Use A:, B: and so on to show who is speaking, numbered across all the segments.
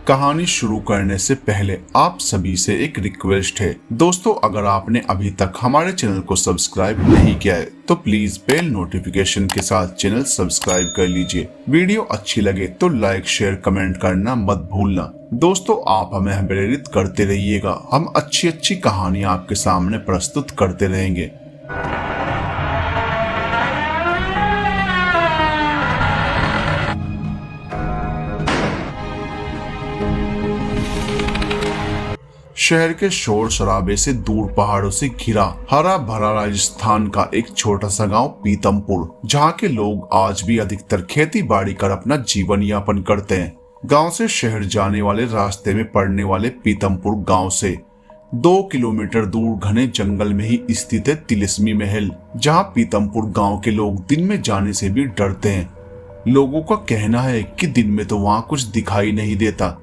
A: कहानी शुरू करने से पहले आप सभी से एक रिक्वेस्ट है दोस्तों, अगर आपने अभी तक हमारे चैनल को सब्सक्राइब नहीं किया है तो प्लीज बेल नोटिफिकेशन के साथ चैनल सब्सक्राइब कर लीजिए। वीडियो अच्छी लगे तो लाइक शेयर कमेंट करना मत भूलना। दोस्तों, आप हमें प्रेरित करते रहिएगा, हम अच्छी कहानियाँ आपके सामने प्रस्तुत करते रहेंगे। शहर के शोर शराबे से दूर पहाड़ों से घिरा हरा भरा राजस्थान का एक छोटा सा गांव पीतमपुर, जहां के लोग आज भी अधिकतर खेती बाड़ी कर अपना जीवन यापन करते हैं। गांव से शहर जाने वाले रास्ते में पड़ने वाले पीतमपुर गांव से 2 किलोमीटर दूर घने जंगल में ही स्थित है तिलिस्मी महल, जहां पीतमपुर गांव के लोग दिन में जाने से भी डरते हैं। लोगों का कहना है कि दिन में तो वहां कुछ दिखाई नहीं देता,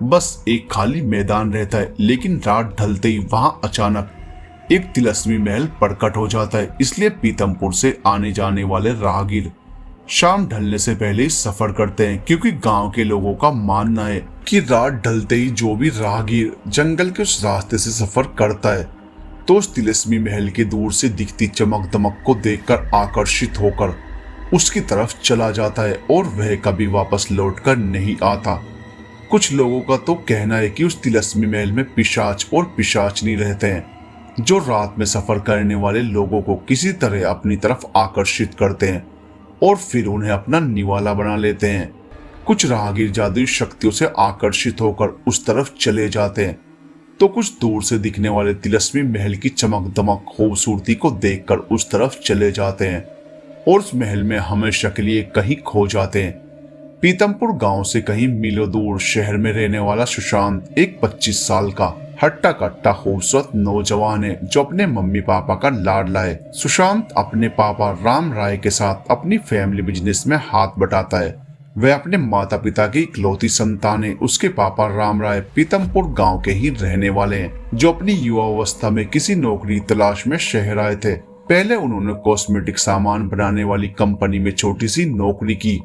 A: बस एक खाली मैदान रहता है, लेकिन रात ढलते ही वहां अचानक एक तिलिस्मी महल प्रकट हो जाता है। इसलिए पीतमपुर से आने जाने वाले राहगीर शाम ढलने से पहले ही सफर करते हैं, क्योंकि गांव के लोगों का मानना है कि रात ढलते ही जो भी राहगीर जंगल के उस रास्ते से सफर करता है तो उस तिलिस्मी महल की दूर से दिखती चमक दमक को देखकर आकर्षित होकर उसकी तरफ चला जाता है और वह कभी वापस लौटकर नहीं आता। कुछ लोगों का तो कहना है कि उस तिलिस्मी महल में पिशाच और पिशाचनी रहते हैं, जो रात में सफर करने वाले लोगों को किसी तरह अपनी तरफ आकर्षित करते हैं और फिर उन्हें अपना निवाला बना लेते हैं। कुछ राहगीर जादुई शक्तियों से आकर्षित होकर उस तरफ चले जाते हैं, तो कुछ दूर से दिखने वाले तिलिस्मी महल की चमक दमक खूबसूरती को देखकर उस तरफ चले जाते हैं और उस महल में हमेशा के लिए कहीं खो जाते हैं। पीतमपुर गांव से कहीं मीलों दूर शहर में रहने वाला सुशांत एक 25 साल का हट्टा कट्टा खूबसूरत नौजवान है, जो अपने मम्मी पापा का लाडला है। सुशांत अपने पापा राम राय के साथ अपनी फैमिली बिजनेस में हाथ बटाता है। वह अपने माता पिता की इकलौती संतान है। उसके पापा राम राय पीतमपुर गांव के ही रहने वाले हैं, जो अपनी युवा अवस्था में किसी नौकरी तलाश में शहर आए थे। पहले उन्होंने कॉस्मेटिक सामान बनाने वाली कंपनी में छोटी सी नौकरी की,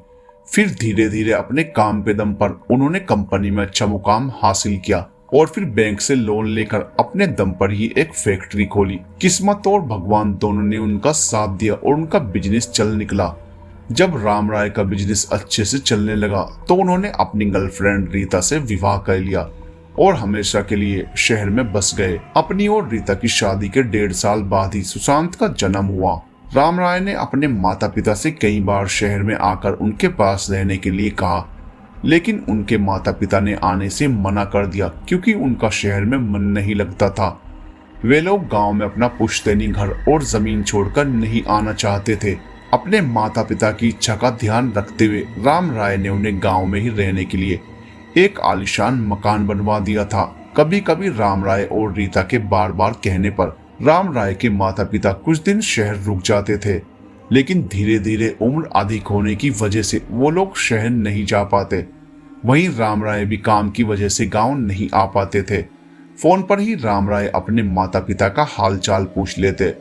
A: फिर धीरे धीरे अपने काम पे दम पर उन्होंने कंपनी में अच्छा मुकाम हासिल किया और फिर बैंक से लोन लेकर अपने दम पर ही एक फैक्ट्री खोली। किस्मत और भगवान दोनों ने उनका साथ दिया और उनका बिजनेस चल निकला। जब राम राय का बिजनेस अच्छे से चलने लगा तो उन्होंने अपनी गर्लफ्रेंड रीता से विवाह कर लिया और हमेशा के लिए शहर में बस गए। अपनी और रीता की शादी के 1.5 साल बाद ही सुशांत का जन्म हुआ। राम राय ने अपने माता पिता से कई बार शहर में आकर उनके पास रहने के लिए कहा, लेकिन उनके माता पिता ने आने से मना कर दिया, क्योंकि उनका शहर में मन नहीं लगता था। वे लोग गांव में अपना पुश्तैनी घर और जमीन छोड़कर नहीं आना चाहते थे। अपने माता पिता की इच्छा का ध्यान रखते हुए राम राय ने उन्हें गाँव में ही रहने के लिए एक आलीशान मकान बनवा दिया था। कभी कभी राम राय और रीता के बार बार कहने पर राम राय के माता पिता कुछ दिन शहर रुक जाते थे, लेकिन धीरे धीरे उम्र अधिक होने की वजह से वो लोग शहर नहीं जा पाते। वहीं राम राय भी काम की वजह से गांव नहीं आ पाते थे। फोन पर ही राम राय अपने माता पिता का हालचाल पूछ लेते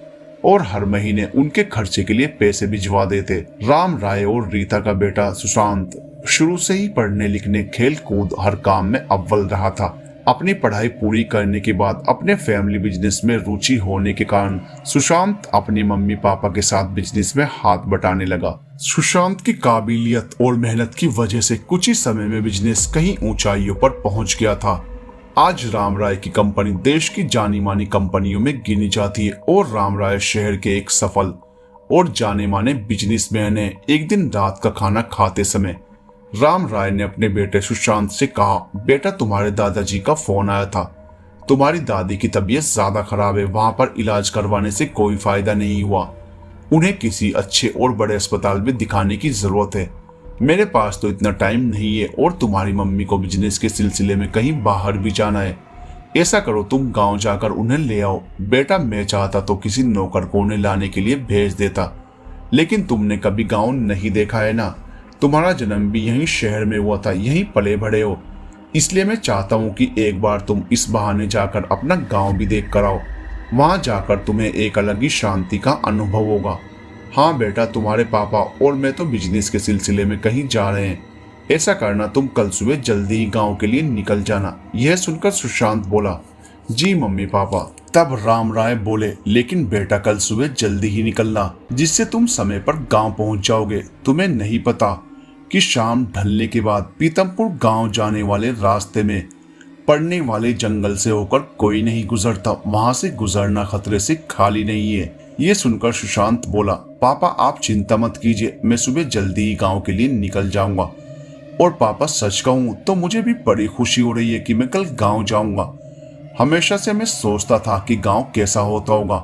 A: और हर महीने उनके खर्चे के लिए पैसे भिजवा देते। राम राय और रीता का बेटा सुशांत शुरू से ही पढ़ने लिखने खेल कूद हर काम में अव्वल रहा था। अपनी पढ़ाई पूरी करने के बाद अपने फैमिली बिजनेस में रुचि होने के कारण सुशांत अपनी मम्मी पापा के साथ बिजनेस में हाथ बटाने लगा। सुशांत की काबिलियत और मेहनत की वजह से कुछ ही समय में बिजनेस कई ऊंचाइयों पर पहुंच गया था। आज राम राय की कंपनी देश की जानी मानी कंपनियों में गिनी जाती है और राम राय शहर के एक सफल और जाने माने बिजनेसमैन है। एक दिन रात का खाना खाते समय राम राय ने अपने बेटे सुशांत से कहा, बेटा तुम्हारे दादाजी का फोन आया था, तुम्हारी दादी की तबीयत ज्यादा खराब है, वहां पर इलाज करवाने से कोई फायदा नहीं हुआ, उन्हें किसी अच्छे और बड़े अस्पताल में दिखाने की जरूरत है। मेरे पास तो इतना टाइम नहीं है और तुम्हारी मम्मी को बिजनेस के सिलसिले में कहीं बाहर भी जाना है। ऐसा करो तुम गाँव जाकर उन्हें ले आओ। बेटा मैं चाहता तो किसी नौकर को उन्हें लाने के लिए भेज देता, लेकिन तुमने कभी गाँव नहीं देखा है ना, तुम्हारा जन्म भी यहीं शहर में हुआ था, यहीं पले बढ़े हो, इसलिए मैं चाहता हूँ कि एक बार तुम इस बहाने जाकर अपना गांव भी देख कर आओ। वहां जाकर तुम्हें एक अलग ही शांति का अनुभव होगा। हाँ बेटा, तुम्हारे पापा और मैं तो बिजनेस के सिलसिले में कहीं जा रहे हैं, ऐसा करना, तुम कल सुबह जल्दी ही गांव के लिए निकल जाना। यह सुनकर सुशांत बोला, जी मम्मी पापा। तब राम राय बोले, लेकिन बेटा कल सुबह जल्दी ही निकलना, जिससे तुम समय पर गांव पहुंच जाओगे। तुम्हें नहीं पता कि शाम ढलने के बाद पीतमपुर गांव जाने वाले रास्ते में पड़ने वाले जंगल से होकर कोई नहीं गुजरता। वहां से गुजरना खतरे से खाली नहीं है। ये सुनकर सुशांत बोला, पापा आप चिंता मत कीजिए, मैं सुबह जल्दी ही गांव के लिए निकल जाऊंगा। और पापा सच कहूं तो मुझे भी बड़ी खुशी हो रही है कि मैं कल गांव जाऊंगा। हमेशा से मैं सोचता था कि गांव कैसा होता होगा।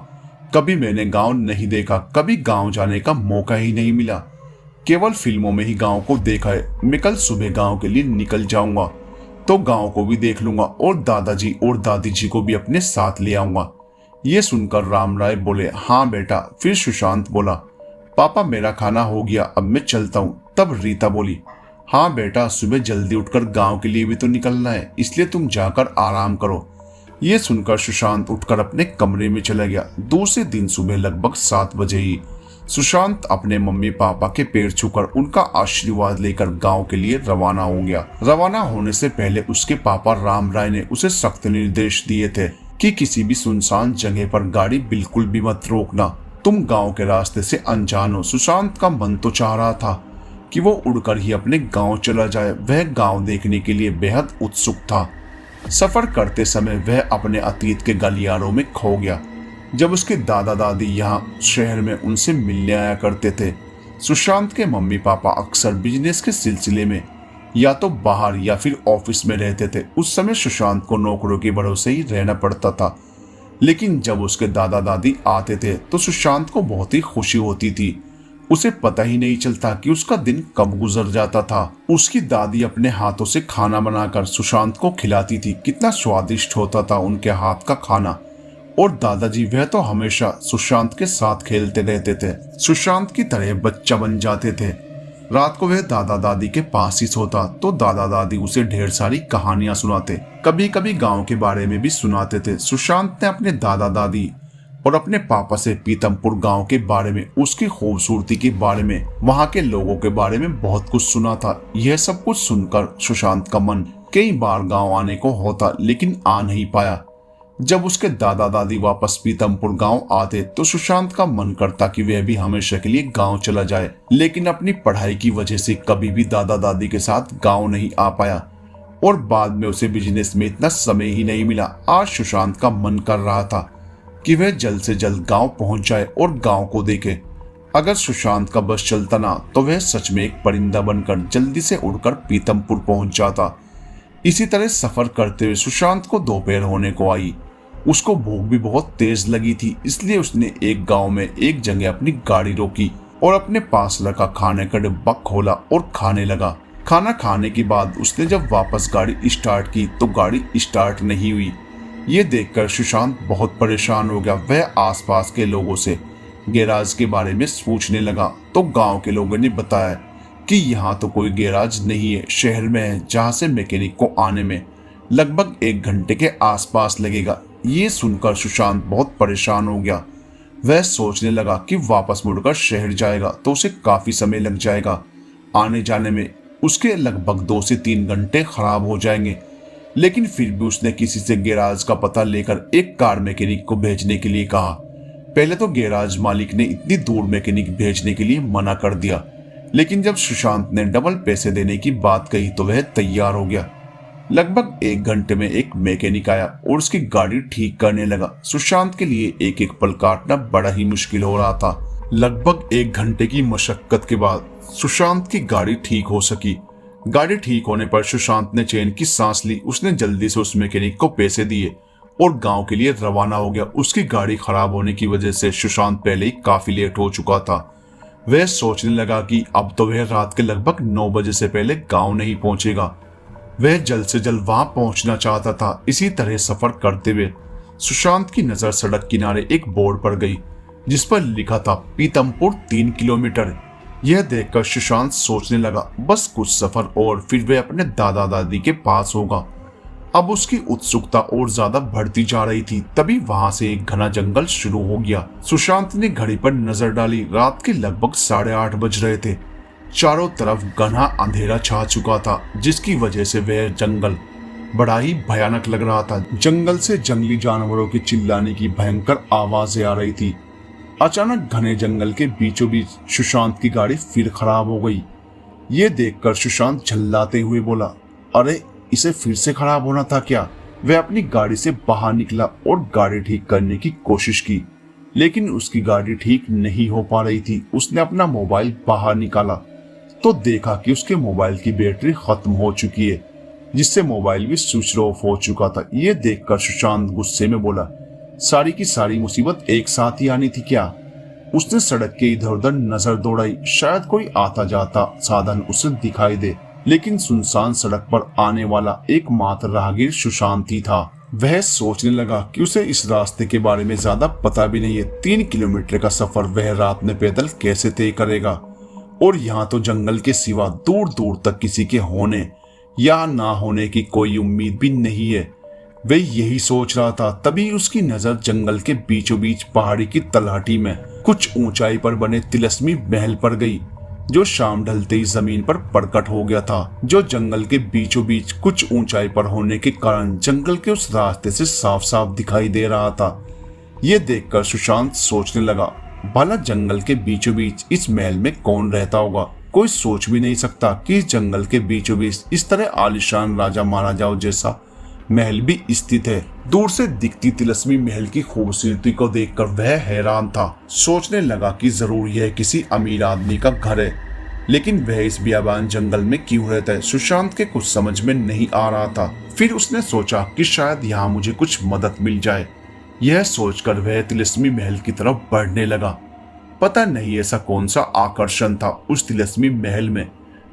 A: कभी मैंने गांव नहीं देखा, कभी गांव जाने का मौका ही नहीं मिला। केवल फिल्मों में ही गांव को देखा है। मैं कल सुबह गांव के लिए निकल जाऊंगा तो गांव को भी देख लूंगा और दादाजी और दादी जी को भी अपने साथ ले आऊंगा। ये सुनकर राम राय बोले, हाँ बेटा। फिर सुशांत बोला, पापा मेरा खाना हो गया, अब मैं चलता हूँ। तब रीता बोली, हाँ बेटा, सुबह जल्दी उठकर गांव के लिए भी तो निकलना है, इसलिए तुम जाकर आराम करो। ये सुनकर सुशांत उठकर अपने कमरे में चला गया। दूसरे दिन सुबह लगभग 7 बजे ही सुशांत अपने मम्मी पापा के पैर छूकर उनका आशीर्वाद लेकर गांव के लिए रवाना हो गया। रवाना होने से पहले उसके पापा राम राय ने उसे सख्त निर्देश दिए थे कि किसी भी सुनसान जगह पर गाड़ी बिल्कुल भी मत रोकना। तुम गांव के रास्ते से अनजान हो। सुशांत का मन तो चाह रहा था कि वो उड़कर ही अपने गांव चला जाए। वह गांव देखने के लिए बेहद उत्सुक था। सफर करते समय वह अपने अतीत के गलियारों में खो गया, जब उसके दादा दादी यहाँ शहर में उनसे मिलने आया करते थे। सुशांत के मम्मी पापा अक्सर बिजनेस के सिलसिले में या तो बाहर या फिर ऑफिस में रहते थे। उस समय सुशांत को नौकरों के भरोसे ही रहना पड़ता था। लेकिन जब उसके दादा दादी आते थे तो सुशांत को बहुत ही खुशी होती थी। उसे पता ही नहीं चलता कि उसका दिन कब गुजर जाता था। उसकी दादी अपने हाथों से खाना बनाकर सुशांत को खिलाती थी। कितना स्वादिष्ट होता था उनके हाथ का खाना। और दादाजी वह तो हमेशा सुशांत के साथ खेलते रहते थे, सुशांत की तरह बच्चा बन जाते थे। रात को वह दादा दादी के पास ही सोता तो दादा दादी उसे ढेर सारी कहानियां सुनाते, कभी कभी गांव के बारे में भी सुनाते थे। सुशांत ने अपने दादा दादी और अपने पापा से पीतमपुर गांव के बारे में, उसकी खूबसूरती के बारे में, वहां के लोगों के बारे में बहुत कुछ सुना था। यह सब कुछ सुनकर सुशांत का मन कई बार गांव आने को होता, लेकिन आ नहीं पाया। जब उसके दादा दादी वापस पीतमपुर गांव आते तो सुशांत का मन करता कि वह भी हमेशा के लिए गांव चला जाए, लेकिन अपनी पढ़ाई की वजह से कभी भी दादा दादी के साथ गांव नहीं आ पाया और बाद में उसे बिजनेस में इतना समय ही नहीं मिला। आज सुशांत का मन कर रहा था कि वह जल्द से जल्द गांव पहुंच जाए और गांव को देखे। अगर सुशांत का बस चलता ना तो वह सच में एक परिंदा बनकर जल्दी से उड़कर पीतमपुर पहुंच जाता। इसी तरह सफर करते हुए सुशांत को दोपहर होने को आई। उसको भूख भी बहुत तेज लगी थी, इसलिए उसने एक गांव में एक जगह अपनी गाड़ी रोकी और अपने पास रखा खाने का डिब्बा खोला और खाने लगा। खाना खाने के बाद उसने जब वापस गाड़ी स्टार्ट की तो गाड़ी स्टार्ट नहीं हुई। ये देखकर सुशांत बहुत परेशान हो गया। वह आसपास के लोगों से गैराज के बारे में पूछने लगा तो गांव के लोगों ने बताया कि यहाँ तो कोई गैराज नहीं है, शहर में है, जहाँ से मैकेनिक को आने में लगभग 1 घंटे के आसपास लगेगा। ये सुनकर सुशांत बहुत परेशान हो गया। वह सोचने लगा कि वापस मुड़कर शहर जाएगा तो उसे काफी समय लग जाएगा। आने जाने में उसके लगभग 2 से 3 घंटे खराब हो जाएंगे। लेकिन फिर भी उसने किसी से गैराज का पता लेकर एक कार मैकेनिक को भेजने के लिए कहा। पहले तो गैराज मालिक ने इतनी दूर मैकेनिक भेजने के लिए मना कर दिया, लेकिन जब सुशांत ने डबल पैसे देने की बात कही तो वह तैयार हो गया। लगभग 1 घंटे में एक मैकेनिक आया और उसकी गाड़ी ठीक करने लगा। सुशांत के लिए एक एक पल काटना बड़ा ही मुश्किल हो रहा था। लगभग 1 घंटे की मशक्कत के बाद सुशांत की गाड़ी ठीक हो सकी। गाड़ी ठीक होने पर सुशांत ने चैन की सांस ली। उसने जल्दी से उस मैकेनिक को पैसे दिए और गांव के लिए रवाना हो गया। उसकी गाड़ी खराब होने की वजह से सुशांत पहले ही काफी लेट हो चुका था। वह सोचने लगा कि अब तो वह रात के लगभग 9 बजे से पहले गांव नहीं पहुंचेगा। वह जल्द से जल्द वहां पहुंचना चाहता था। इसी तरह सफर करते हुए सुशांत की नजर सड़क किनारे एक बोर्ड पर गई जिस पर लिखा था पीतमपुर 3 किलोमीटर। यह देखकर सुशांत सोचने लगा बस कुछ सफर और फिर वह अपने दादा दादी के पास होगा। अब उसकी उत्सुकता और ज्यादा बढ़ती जा रही थी। तभी वहां से एक घना जंगल शुरू हो गया। सुशांत ने घड़ी पर नजर डाली। रात के लगभग 8:30 बज रहे थे चारों तरफ घना अंधेरा छा चुका था, जिसकी वजह से वह जंगल बड़ा ही भयानक लग रहा था। जंगल से जंगली जानवरों के चिल्लाने की भयंकर आवाजें आ रही थी। अचानक घने जंगल के बीचों बीच सुशांत की गाड़ी फिर खराब हो गई। ये देखकर सुशांत झल्लाते हुए बोला, अरे इसे फिर से खराब होना था क्या? वह अपनी गाड़ी से बाहर निकला और गाड़ी ठीक करने की कोशिश की, लेकिन उसकी गाड़ी ठीक नहीं हो पा रही थी। उसने अपना मोबाइल बाहर निकाला तो देखा कि उसके मोबाइल की बैटरी खत्म हो चुकी है, जिससे मोबाइल भी स्विच ऑफ हो चुका था। ये देखकर सुशांत गुस्से में बोला, सारी की सारी मुसीबत एक साथ ही आनी थी क्या? उसने सड़क के इधर उधर नजर दौड़ाई, शायद कोई आता जाता साधन उसे दिखाई दे, लेकिन सुनसान सड़क पर आने वाला एकमात्र राहगीर सुशांत ही था। वह सोचने लगा कि उसे इस रास्ते के बारे में ज्यादा पता भी नहीं है। 3 किलोमीटर का सफर वह रात में पैदल कैसे तय करेगा? और यहाँ तो जंगल के सिवा दूर दूर तक किसी के होने या ना होने की कोई उम्मीद भी नहीं है। वह यही सोच रहा था, तभी उसकी नजर जंगल के बीचों बीच पहाड़ी की तलहटी में कुछ ऊंचाई पर बने तिलस्मी महल पर गई, जो शाम ढलते ही जमीन पर प्रकट हो गया था। जो जंगल के बीचों बीच कुछ ऊंचाई पर होने के कारण जंगल के उस रास्ते से साफ साफ दिखाई दे रहा था। ये देखकर सुशांत सोचने लगा, भला जंगल के बीचों बीच इस महल में कौन रहता होगा? कोई सोच भी नहीं सकता कि इस जंगल के बीचों बीच इस तरह आलिशान राजा महाराजाओं जैसा महल भी स्थित है। दूर से दिखती तिलस्मी महल की खूबसूरती को देखकर वह हैरान था। सोचने लगा कि जरूर यह किसी अमीर आदमी का घर है, लेकिन वह इस बियाबान जंगल में क्यों रहता है? सुशांत के कुछ समझ में नहीं आ रहा था। फिर उसने सोचा कि शायद यहाँ मुझे कुछ मदद मिल जाए। यह सोचकर वह तिलस्मी महल की तरफ बढ़ने लगा। पता नहीं ऐसा कौन सा आकर्षण था उस तिलस्मी महल में,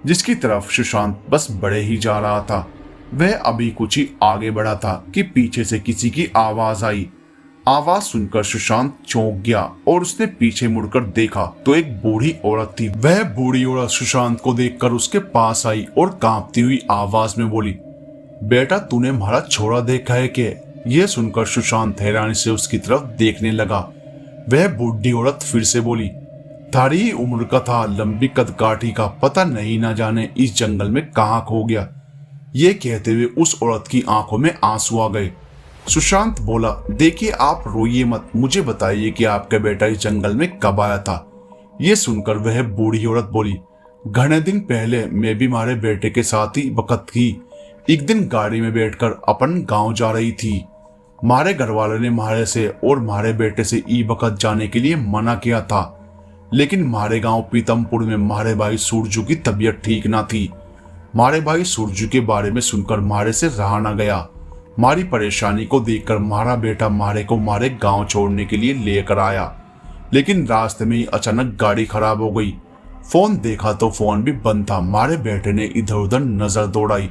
A: जिसकी तरफ सुशांत बस बढ़े ही जा रहा था। वह अभी कुछ ही आगे बढ़ा था कि पीछे से किसी की आवाज आई। आवाज सुनकर सुशांत चौंक गया और उसने पीछे मुड़कर देखा तो एक बूढ़ी औरत थी। वह बूढ़ी औरत सुशांत को देखकर उसके पास आई और कांपती हुई आवाज में बोली, बेटा तूने हमारा छोरा देखा है क्या? यह सुनकर सुशांत हैरानी से उसकी तरफ देखने लगा। वह बूढ़ी औरत फिर से बोली, थारी ही उम्र का था, लंबी कदकाठी का, पता नहीं ना जाने इस जंगल में कहाँ खो गया। ये कहते हुए उस औरत की आंखों में आंसू आ गए। सुशांत बोला, देखिए आप रोइए मत, मुझे बताइए कि आपका बेटा इस जंगल में कब आया था? ये सुनकर वह बूढ़ी औरत बोली, घने दिन पहले मैं भी हमारे बेटे के साथ ही वक्त थी। एक दिन गाड़ी में बैठकर अपन गांव जा रही थी। हमारे घर वालों ने हमारे से और हमारे बेटे से ई वक्त जाने के लिए मना किया था, लेकिन हमारे गांव पीतमपुर में हमारे भाई सूरजू की तबीयत ठीक ना थी। हमारे भाई सूरजू के बारे में सुनकर हमारे से रहा ना गया। हमारी परेशानी को देखकर हमारा बेटा हमारे को हमारे गांव छोड़ने के लिए लेकर आया, लेकिन रास्ते में ही अचानक गाड़ी खराब हो गई। फोन देखा तो फोन भी बंद था। हमारे बेटे ने इधर उधर नजर दौड़ाई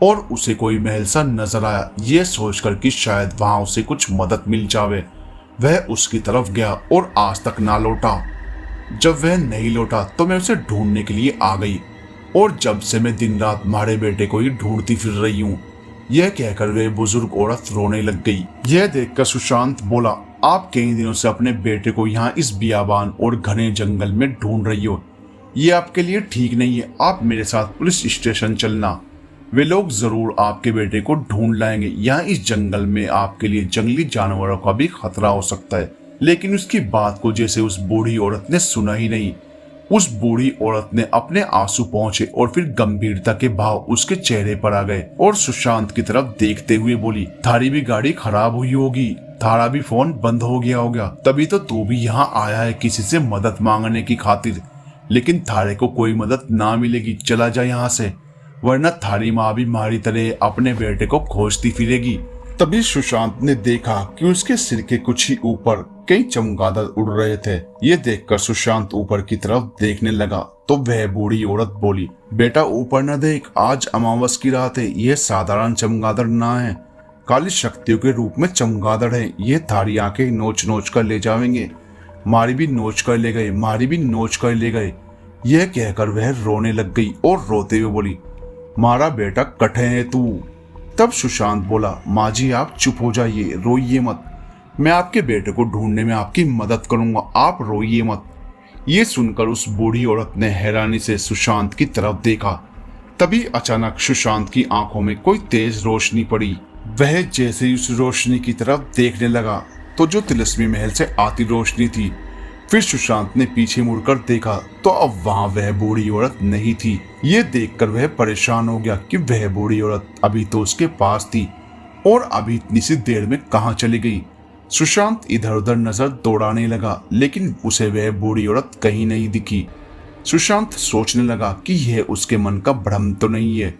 A: और उसे कोई महल सा नजर आया। ये सोचकर कि शायद वहां उसे कुछ मदद मिल जावे, वह उसकी तरफ गया और आज तक ना लौटा। जब वह नहीं लौटा तो मैं उसे ढूंढने के लिए आ गई और जब से मैं दिन रात हमारे बेटे को ही ढूंढती फिर रही हूँ। यह कहकर वह बुजुर्ग औरत रोने लग गई। यह देखकर सुशांत बोला, आप कई दिनों से अपने बेटे को यहाँ इस बियाबान और घने जंगल में ढूंढ रही हो। ये आपके लिए ठीक नहीं है। आप मेरे साथ पुलिस स्टेशन चलना, वे लोग जरूर आपके बेटे को ढूंढ लाएंगे। यहाँ इस जंगल में आपके लिए जंगली जानवरों का भी खतरा हो सकता है। लेकिन उसकी बात को जैसे उस बूढ़ी औरत ने सुना ही नहीं। उस बूढ़ी औरत ने अपने आंसू पहुंचे और फिर गंभीरता के भाव उसके चेहरे पर आ गए और सुशांत की तरफ देखते हुए बोली, थारी भी गाड़ी खराब हुई होगी, थारा भी फोन बंद हो गया होगा, तभी तो तू भी यहाँ आया है किसी से मदद मांगने की खातिर। लेकिन थारे को कोई मदद ना मिलेगी, चला जा यहाँ से, वरना थारी माँ भी हमारी तरह अपने बेटे को खोजती फिरेगी। तभी सुशांत ने देखा कि उसके सिर के कुछ ही ऊपर कई चमगादड़ उड़ रहे थे। ये देखकर सुशांत ऊपर की तरफ देखने लगा तो वह बूढ़ी औरत बोली, बेटा ऊपर न देख, आज अमावस की रात है। यह साधारण चमगादड़ ना है, काली शक्तियों के रूप में चमगादड़ है। ये थारी आंखें नोच नोच कर ले जाएंगे, मारी भी नोच कर ले गए, मारी भी नोच कर ले गए। यह कहकर वह रोने लग गई और रोते हुए बोली, मारा बेटा कठे है तू। तब सुशांत बोला, माँ जी आप चुप हो जाइए, रोइए मत, मैं आपके बेटे को ढूंढने में आपकी मदद करूंगा, आप रोइए मत। ये सुनकर उस बूढ़ी औरत ने हैरानी से सुशांत की तरफ देखा। तभी अचानक सुशांत की आंखों में कोई तेज रोशनी पड़ी। वह जैसे ही उस रोशनी की तरफ देखने लगा तो जो तिलस्मी महल से आती रोशनी थी। फिर सुशांत ने पीछे मुड़कर देखा तो अब वहां वह बूढ़ी औरत नहीं थी। ये देखकर वह परेशान हो गया कि वह बूढ़ी औरत अभी तो उसके पास थी और अभी इतनी सी देर में कहां चली गई। सुशांत इधर उधर नजर दौड़ाने लगा लेकिन उसे वह बूढ़ी औरत कहीं नहीं दिखी। सुशांत सोचने लगा कि यह उसके मन का भ्रम तो नहीं है।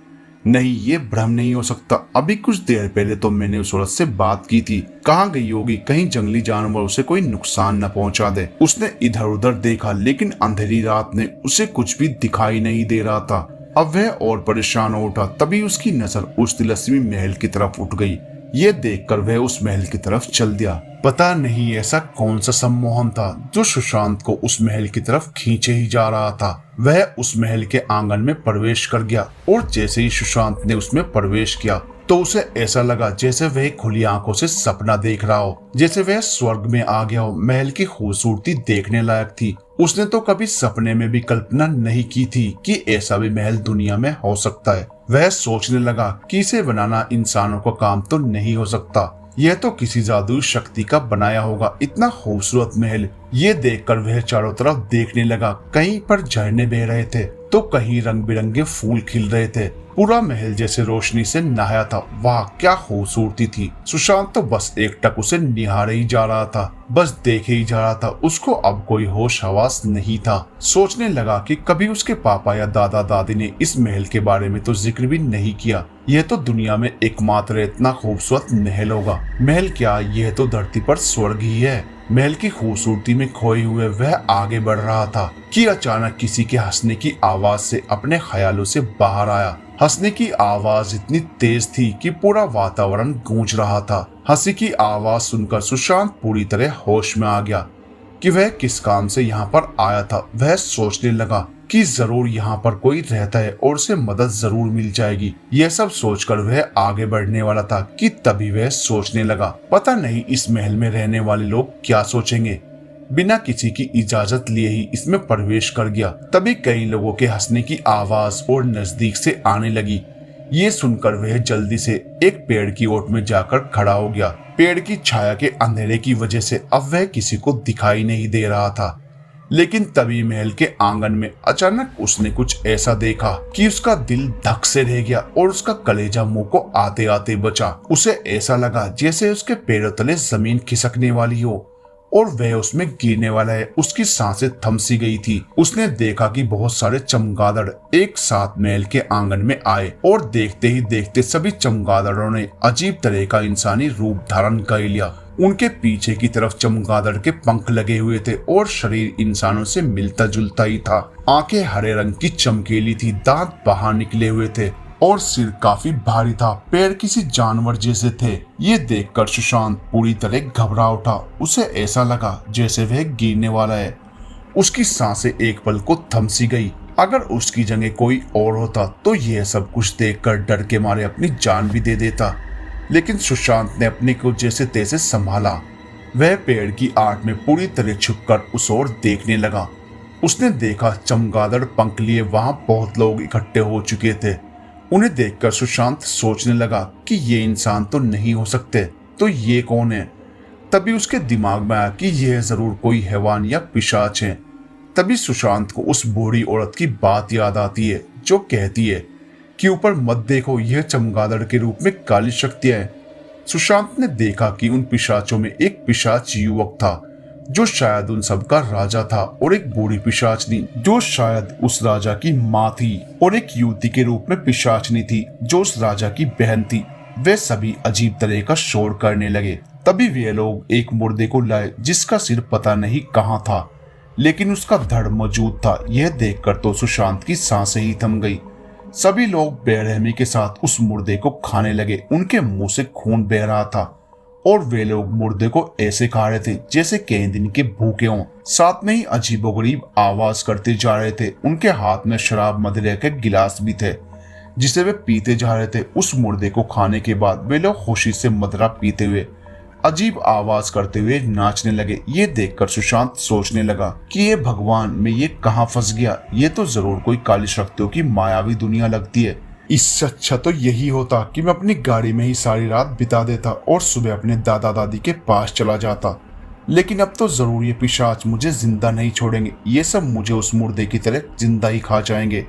A: नहीं, ये भ्रम नहीं हो सकता। अभी कुछ देर पहले तो मैंने उस औरत से बात की थी। कहाँ गई होगी? कहीं जंगली जानवर उसे कोई नुकसान न पहुंचा दे। उसने इधर उधर देखा लेकिन अंधेरी रात ने उसे कुछ भी दिखाई नहीं दे रहा था। अब वह और परेशान हो उठा। तभी उसकी नजर उस तिलस्मी महल की तरफ उठ गई। ये देखकर वह उस महल की तरफ चल दिया। पता नहीं ऐसा कौन सा सम्मोहन था जो सुशांत को उस महल की तरफ खींचे ही जा रहा था। वह उस महल के आंगन में प्रवेश कर गया और जैसे ही सुशांत ने उसमें प्रवेश किया तो उसे ऐसा लगा जैसे वह खुली आंखों से सपना देख रहा हो, जैसे वह स्वर्ग में आ गया हो। महल की खूबसूरती देखने लायक थी। उसने तो कभी सपने में भी कल्पना नहीं की थी कि ऐसा भी महल दुनिया में हो सकता है। वह सोचने लगा कि इसे बनाना इंसानों का काम तो नहीं हो सकता। यह तो किसी जादुई शक्ति का बनाया होगा। इतना खूबसूरत महल। ये देखकर वह चारों तरफ देखने लगा। कहीं पर झरने बह रहे थे तो कहीं रंग बिरंगे फूल खिल रहे थे। पूरा महल जैसे रोशनी से नहाया था। वाह, क्या खूबसूरती थी। सुशांत तो बस एकटक उसे निहारे ही जा रहा था, बस देखे ही जा रहा था। उसको अब कोई होश हवास नहीं था। सोचने लगा कि कभी उसके पापा या दादा दादी ने इस महल के बारे में तो जिक्र भी नहीं किया। यह तो दुनिया में एकमात्र इतना खूबसूरत महल होगा। महल क्या, यह तो धरती पर स्वर्ग ही है। महल की खूबसूरती में खोए हुए वह आगे बढ़ रहा था कि अचानक किसी के हंसने की आवाज से अपने ख्यालों से बाहर आया। हंसने की आवाज इतनी तेज थी कि पूरा वातावरण गूंज रहा था। हंसी की आवाज सुनकर सुशांत पूरी तरह होश में आ गया कि वह किस काम से यहाँ पर आया था। वह सोचने लगा कि जरूर यहाँ पर कोई रहता है और उसे मदद जरूर मिल जाएगी। यह सब सोचकर वह आगे बढ़ने वाला था कि तभी वह सोचने लगा, पता नहीं इस महल में रहने वाले लोग क्या सोचेंगे। बिना किसी की इजाजत लिए ही इसमें प्रवेश कर गया। तभी कई लोगों के हंसने की आवाज और नजदीक से आने लगी। ये सुनकर वह जल्दी से एक पेड़ की ओट में जाकर खड़ा हो गया। पेड़ की छाया के अंधेरे की वजह से अब वह किसी को दिखाई नहीं दे रहा था। लेकिन तभी महल के आंगन में अचानक उसने कुछ ऐसा देखा कि उसका दिल धक से रह गया और उसका कलेजा मुंह को आते आते बचा। उसे ऐसा लगा जैसे उसके पैरों तले जमीन खिसकने वाली हो और वह उसमें गिरने वाला है। उसकी सांसें थम सी गई थी। उसने देखा कि बहुत सारे चमगादड़ एक साथ महल के आंगन में आए और देखते ही देखते सभी चमगादड़ों ने अजीब तरह का इंसानी रूप धारण कर लिया। उनके पीछे की तरफ चमगादड़ के पंख लगे हुए थे और शरीर इंसानों से मिलता जुलता ही था। आंखें हरे रंग की चमकीली थी, दांत बाहर निकले हुए थे और सिर काफी भारी था। पैर किसी जानवर जैसे थे। ये देखकर सुशांत पूरी तरह घबरा उठा। उसे ऐसा लगा जैसे वह गिरने वाला है। उसकी सांसें एक पल को थम सी गई। अगर उसकी जगह कोई और होता तो यह सब कुछ देखकर डर के मारे अपनी जान भी दे देता। लेकिन सुशांत ने अपने को जैसे तैसे संभाला। वह पेड़ की आड़ में पूरी तरह छुपकर उस ओर देखने लगा। उसने देखा चमगादड़ पंख लिए वहां बहुत लोग इकट्ठे हो चुके थे। उन्हें देखकर सुशांत सोचने लगा कि ये इंसान तो नहीं हो सकते, तो ये कौन है। तभी उसके दिमाग में आया कि यह जरूर कोई हैवान या पिशाच है। तभी सुशांत को उस बूढ़ी औरत की बात याद आती है जो कहती है कि ऊपर मत देखो, यह चमगादड़ के रूप में काली शक्तियां हैं। सुशांत ने देखा कि उन पिशाचों में एक पिशाच युवक था जो शायद उन सब का राजा था और एक बूढ़ी पिशाचनी जो शायद उस राजा की माँ थी और एक युवती के रूप में पिशाचनी थी जो उस राजा की बहन थी। वे सभी अजीब तरह का शोर करने लगे। तभी वे लोग एक मुर्दे को लाए जिसका सिर पता नहीं कहाँ था, लेकिन उसका धड़ मौजूद था। यह देखकर तो सुशांत की सांसें ही थम गई। सभी लोग बेरहमी के साथ उस मुर्दे को खाने लगे। उनके मुंह से खून बह रहा था और वे लोग मुर्दे को ऐसे खा रहे थे जैसे कई दिन के भूखे हों। साथ में ही अजीबोगरीब आवाज करते जा रहे थे। उनके हाथ में शराब मदिरा के गिलास भी थे जिसे वे पीते जा रहे थे। उस मुर्दे को खाने के बाद वे लोग खुशी से मदिरा पीते हुए अजीब आवाज करते हुए नाचने लगे। ये देखकर सुशांत सोचने लगा कि ये भगवान, मैं ये कहाँ फंस गया। ये तो जरूर कोई काली शक्तियों की मायावी दुनिया लगती है। इससे अच्छा तो यही होता कि मैं अपनी गाड़ी में ही सारी रात बिता देता और सुबह अपने दादा दादी के पास चला जाता। लेकिन अब तो जरूर ये पिशाच मुझे जिंदा नहीं छोड़ेंगे। ये सब मुझे उस मुर्दे की तरह जिंदा ही खा जाएंगे।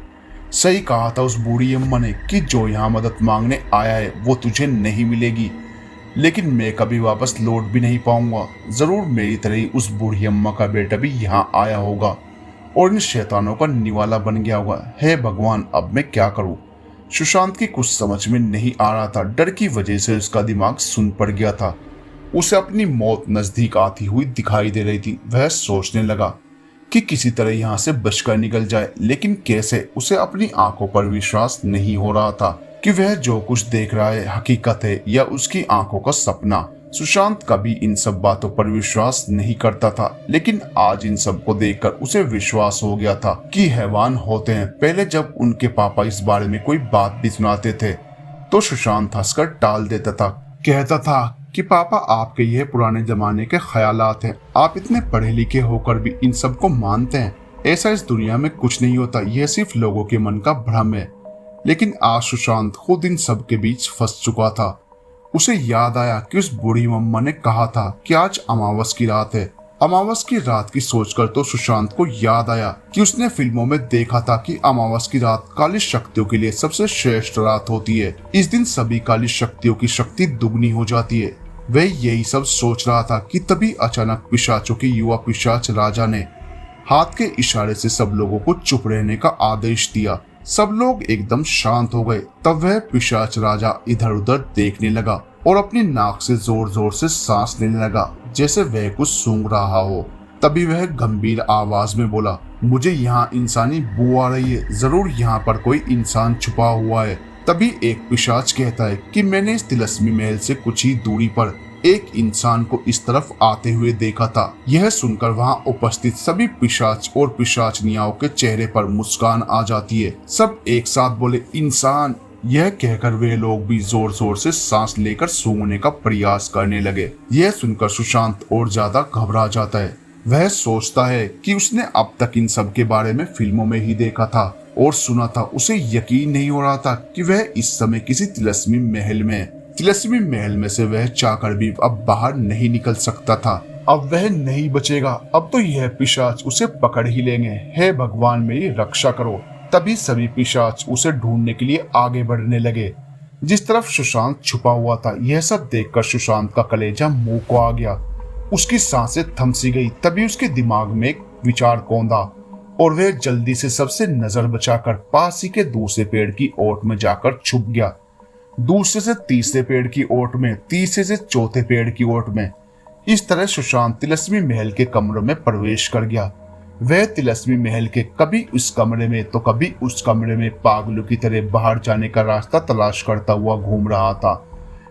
A: सही कहा था उस बूढ़ी अम्मा ने कि जो यहाँ मदद मांगने आया है वो तुझे नहीं मिलेगी, लेकिन मैं कभी वापस लौट भी नहीं पाऊंगा। जरूर मेरी तरह ही उस बूढ़ी अम्मा का बेटा भी यहाँ आया होगा और इन शैतानों का निवाला बन गया होगा। हे भगवान, अब मैं क्या करूं? सुशांत की कुछ समझ में नहीं आ रहा था। डर की वजह से उसका दिमाग सुन पड़ गया था। उसे अपनी मौत नजदीक आती हुई दिखाई दे रही थी। वह सोचने लगा कि किसी तरह यहाँ से बचकर निकल जाए, लेकिन कैसे? उसे अपनी आंखों पर विश्वास नहीं हो रहा था कि वह जो कुछ देख रहा है हकीकत है या उसकी आंखों का सपना। सुशांत कभी इन सब बातों पर विश्वास नहीं करता था, लेकिन आज इन सब को देखकर उसे विश्वास हो गया था कि हैवान होते हैं। पहले जब उनके पापा इस बारे में कोई बात भी सुनाते थे तो सुशांत हंसकर टाल देता था। कहता था कि पापा, आपके यह पुराने जमाने के ख्यालात हैं। आप इतने पढ़े लिखे होकर भी इन सब को मानते हैं। ऐसा इस दुनिया में कुछ नहीं होता, यह सिर्फ लोगों के मन का भ्रम है। लेकिन आज सुशांत खुद इन सब के बीच फंस चुका था। उसे याद आया कि उस बूढ़ी मम्मा ने कहा था कि आज अमावस की रात है। अमावस की रात की सोचकर तो सुशांत को याद आया कि उसने फिल्मों में देखा था कि अमावस की रात काली शक्तियों के लिए सबसे श्रेष्ठ रात होती है। इस दिन सभी काली शक्तियों की शक्ति दुगनी हो जाती है। वह यही सब सोच रहा था कि तभी अचानक पिशाचों के युवा पिशाच राजा ने हाथ के इशारे से सब लोगों को चुप रहने का आदेश दिया। सब लोग एकदम शांत हो गए। तब वह पिशाच राजा इधर उधर देखने लगा और अपनी नाक से जोर जोर से सांस लेने लगा, जैसे वह कुछ सूंघ रहा हो। तभी वह गंभीर आवाज में बोला, मुझे यहाँ इंसानी बू आ रही है। जरूर यहाँ पर कोई इंसान छुपा हुआ है। तभी एक पिशाच कहता है कि मैंने इस तिलस्मी महल से कुछ ही दूरी पर एक इंसान को इस तरफ आते हुए देखा था। यह सुनकर वहां उपस्थित सभी पिशाच और पिशाचनियाओं के चेहरे पर मुस्कान आ जाती है। सब एक साथ बोले, इंसान। यह कहकर वे लोग भी जोर जोर से सांस लेकर सूंघने का प्रयास करने लगे। यह सुनकर सुशांत और ज्यादा घबरा जाता है। वह सोचता है कि उसने अब तक इन सब के बारे में फिल्मों में ही देखा था और सुना था। उसे यकीन नहीं हो रहा था कि वह इस समय किसी तिलस्मी महल में है। तिलस्मी महल में से वह चाहकर भी अब बाहर नहीं निकल सकता था। अब वह नहीं बचेगा। अब तो यह पिशाच उसे पकड़ ही लेंगे। हे भगवान, मेरी रक्षा करो। तभी सभी पिशाच उसे ढूंढने के लिए आगे बढ़ने लगे जिस तरफ सुशांत छुपा हुआ था। यह सब देखकर सुशांत का कलेजा मुंह को आ गया। उसकी सांसें थम सी गई। तभी उसके दिमाग में एक विचार कौंधा और वह जल्दी से सबसे नजर बचाकर पास ही के दूसरे पेड़ की ओट में जाकर छुप गया। दूसरे से तीसरे पेड़ की ओट में, तीसरे से चौथे पेड़ की ओट में। इस तरह सुशांत तिलस्मी महल के कमरों में प्रवेश कर गया। वह तिलस्मी महल के कभी उस कमरे में तो कभी उस कमरे में पागलों की तरह बाहर जाने का रास्ता तलाश करता हुआ घूम रहा था,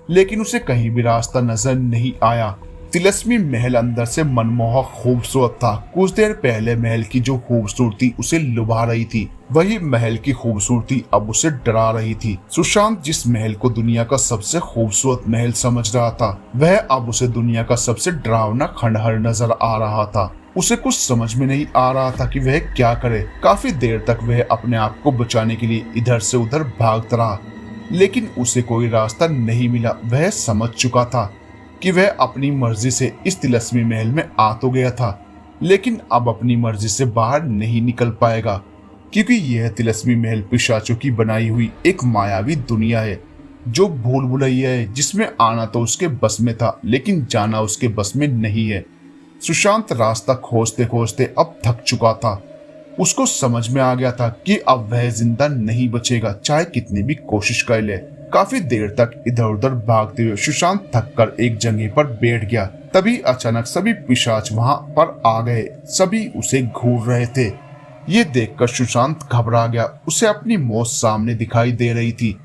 A: लेकिन उसे कहीं भी रास्ता नजर नहीं आया। तिलस्मी महल अंदर से मनमोहक खूबसूरत था। कुछ देर पहले महल की जो खूबसूरती उसे लुभा रही थी, वही महल की खूबसूरती अब उसे डरा रही थी। सुशांत जिस महल को दुनिया का सबसे खूबसूरत महल समझ रहा था, वह अब उसे दुनिया का सबसे डरावना खंडहर नजर आ रहा था। उसे कुछ समझ में नहीं आ रहा था कि वह क्या करे। काफी देर तक वह अपने आप को बचाने के लिए इधर से उधर भागता रहा, लेकिन उसे कोई रास्ता नहीं मिला। वह समझ चुका था कि वह अपनी मर्जी से इस तिलस्मी महल में आ तो गया था, लेकिन अब अपनी मर्जी से बाहर नहीं निकल पाएगा, क्योंकि यह तिलस्मी महल पिशाचों की बनाई हुई एक मायावी दुनिया है, जो भूल भुलैया है, जिसमें आना तो उसके बस में था लेकिन जाना उसके बस में नहीं है। सुशांत रास्ता खोजते खोजते अब थक चुका था। उसको समझ में आ गया था कि अब वह जिंदा नहीं बचेगा, चाहे कितनी भी कोशिश कर ले। काफी देर तक इधर उधर भागते हुए सुशांत थककर एक जगह पर बैठ गया। तभी अचानक सभी पिशाच वहां पर आ गए। सभी उसे घूर रहे थे। ये देखकर सुशांत घबरा गया। उसे अपनी मौत सामने दिखाई दे रही थी।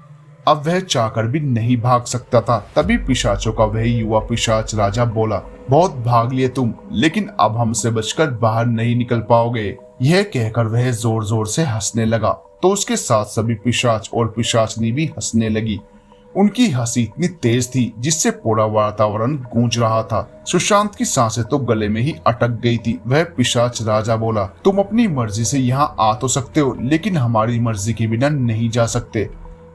A: अब वह चाहकर भी नहीं भाग सकता था। तभी पिशाचों का वह युवा पिशाच राजा बोला, बहुत भाग लिए तुम, लेकिन अब हमसे बचकर बाहर नहीं निकल पाओगे। यह कहकर वह जोर जोर से हंसने लगा, तो उसके साथ सभी पिशाच और पिशाचनी भी हंसने लगी। उनकी हंसी इतनी तेज थी जिससे पूरा वातावरण गूंज रहा था। सुशांत की सांसें तो गले में ही अटक गई थी। वह पिशाच राजा बोला, तुम अपनी मर्जी से यहाँ आ तो सकते हो, लेकिन हमारी मर्जी के बिना नहीं जा सकते।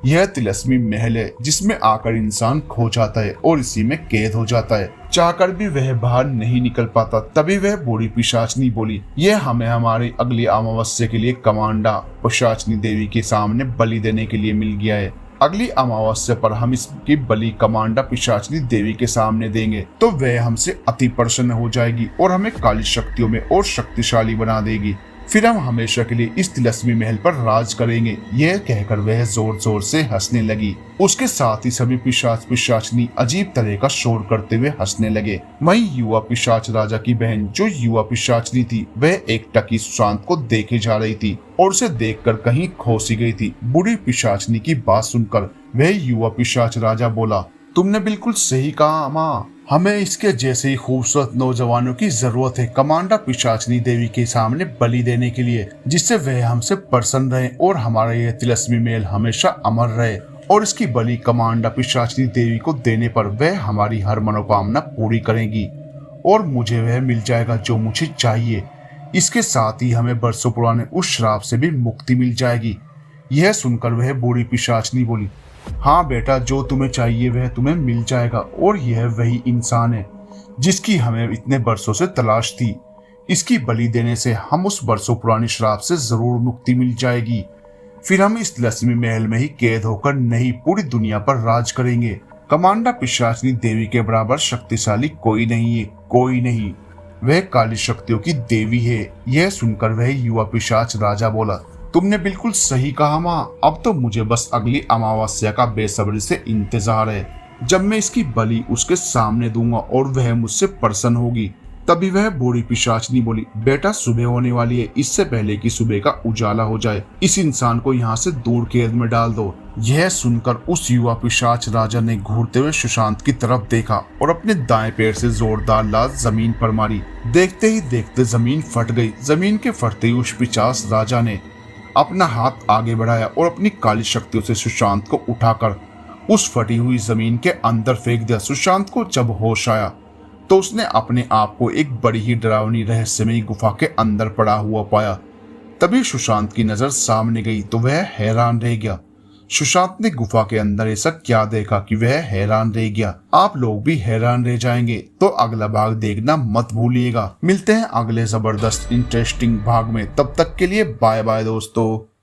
A: यह तिलस्मी महल है जिसमें आकर इंसान खो जाता है और इसी में कैद हो जाता है। चाहकर भी वह बाहर नहीं निकल पाता। तभी वह बूढ़ी पिशाचनी बोली, यह हमें हमारी अगली अमावस्या के लिए कमांडा पिशाचनी देवी के सामने बलि देने के लिए मिल गया है। अगली अमावस्या पर हम इसकी बलि कमांडा पिशाचनी देवी के सामने देंगे तो वह हमसे अति प्रसन्न हो जाएगी और हमें काली शक्तियों में और शक्तिशाली बना देगी। फिर हम हमेशा के लिए इस तिलस्मी महल पर राज करेंगे। यह कहकर वह जोर जोर से हंसने लगी। उसके साथ ही सभी पिशाच पिशाचनी अजीब तरह का शोर करते हुए हंसने लगे। वहीं युवा पिशाच राजा की बहन जो युवा पिशाचनी थी वह एकटकी सुशांत को देखे जा रही थी और उसे देखकर कहीं खो सी गई थी। बूढ़ी पिशाचनी की बात सुनकर वह युवा पिशाच राजा बोला, तुमने बिल्कुल सही कहा माँ, हमें इसके जैसे ही खूबसूरत नौजवानों की जरूरत है कमांडा पिशाचनी देवी के सामने बलि देने के लिए, जिससे वह हमसे प्रसन्न रहे और हमारा यह तिलस्मी महल हमेशा अमर रहे। और इसकी बलि कमांडा पिशाचनी देवी को देने पर वह हमारी हर मनोकामना पूरी करेगी और मुझे वह मिल जाएगा जो मुझे चाहिए। इसके साथ ही हमें बरसों पुराने उस श्राप से भी मुक्ति मिल जाएगी। यह सुनकर वह बूढ़ी पिशाचनी बोली, हाँ बेटा, जो तुम्हें चाहिए वह तुम्हें मिल जाएगा और यह वही इंसान है जिसकी हमें इतने बरसों से तलाश थी। इसकी बलि देने से हम उस बरसों पुरानी श्राप से जरूर मुक्ति मिल जाएगी। फिर हम इस तिलस्मी महल में ही कैद होकर नहीं पूरी दुनिया पर राज करेंगे। कमांडा पिशाचनी देवी के बराबर शक्तिशाली कोई नहीं है, कोई नहीं। वह काली शक्तियों की देवी है। यह सुनकर वह युवा पिशाच राजा बोला, तुमने बिल्कुल सही कहा माँ, अब तो मुझे बस अगली अमावस्या का बेसब्री से इंतजार है, जब मैं इसकी बलि उसके सामने दूंगा और वह मुझसे प्रसन्न होगी। तभी वह बूढ़ी पिशाचनी बोली, बेटा सुबह होने वाली है, इससे पहले कि सुबह का उजाला हो जाए इस इंसान को यहाँ से दूर कैद में डाल दो। यह सुनकर उस युवा पिशाच राजा ने घूरते हुए सुशांत की तरफ देखा और अपने दाएं पैर से जोरदार लात जमीन पर मारी। देखते ही देखते जमीन फट गई। जमीन के फटते ही उस पिशाच राजा ने अपना हाथ आगे बढ़ाया और अपनी काली शक्तियों से सुशांत को उठाकर उस फटी हुई जमीन के अंदर फेंक दिया। सुशांत को जब होश आया तो उसने अपने आप को एक बड़ी ही डरावनी रहस्यमयी गुफा के अंदर पड़ा हुआ पाया। तभी सुशांत की नजर सामने गई तो वह हैरान रह गया। सुशांत ने गुफा के अंदर ऐसा क्या देखा कि वह हैरान रह गया। आप लोग भी हैरान रह जाएंगे, तो अगला भाग देखना मत भूलिएगा। मिलते हैं अगले जबरदस्त इंटरेस्टिंग भाग में। तब तक के लिए बाय बाय दोस्तों।